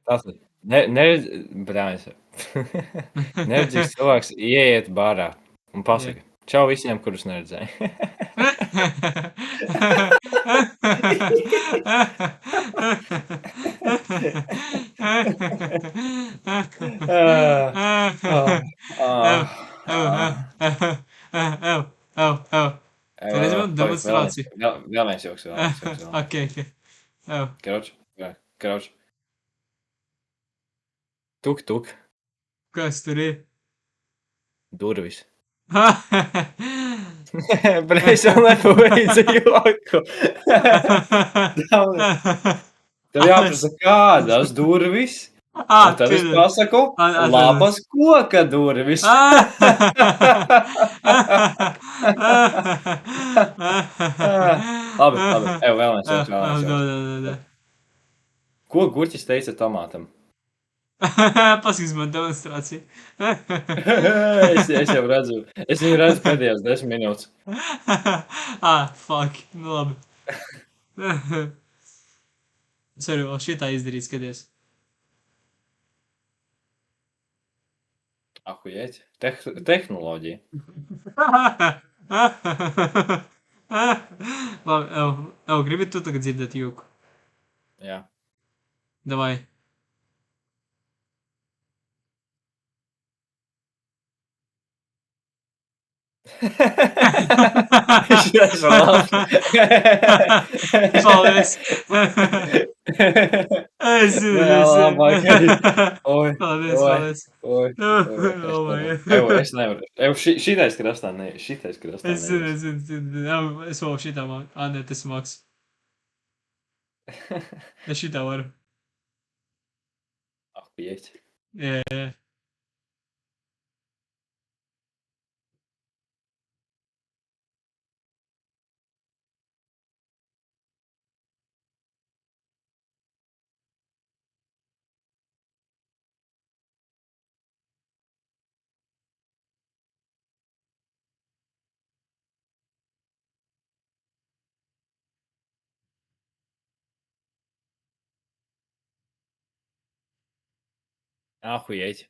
Tas ir neredz bļāvis. Neredzīgs cilvēks ieiet bārā un Jā. pasaka: "Čau visiem, kurus neredzēju." Ā, Ev, ev. Tu redzi manu Pagaid, demonstrāciju? vēlreiz joks, vēlreiz joks, vēlreiz. Okei, okei. Ev. Kroč, kroč. Tuk, tuk. Kas tur ir? Durvis. Bļa, es vēl nepabeidzu joku. Tev jāprasa, kādas durvis, un tad es Piedod. pasaku, Atvainojiet. labas koka durvis. Labi, labi, ej, vēlreiz joks, vēlreiz joks. Dod. Ko gurķis teica tomātam? Paskaties man demonstrāciju. Es jau redzu, es viņu redzu pēdējās 10 minūtes. Fuck. Nu labi. Sorry, vēl šitā izdarīt, skaties. Ahujēt, tehnoloģija. Labi, gribi tu tagad dzirdēt jūku? Jā. Davai. Šitais var labi. Paldies. Es zinu. Oi, Paldies. Oh my God. es nevaru. Šitais krastā ne, šitais krastā Es ne. zinu. Es vēl šitā māku. Nē, tas māks. Es šitā varu. Ahujēt. Jā. Ahujēt.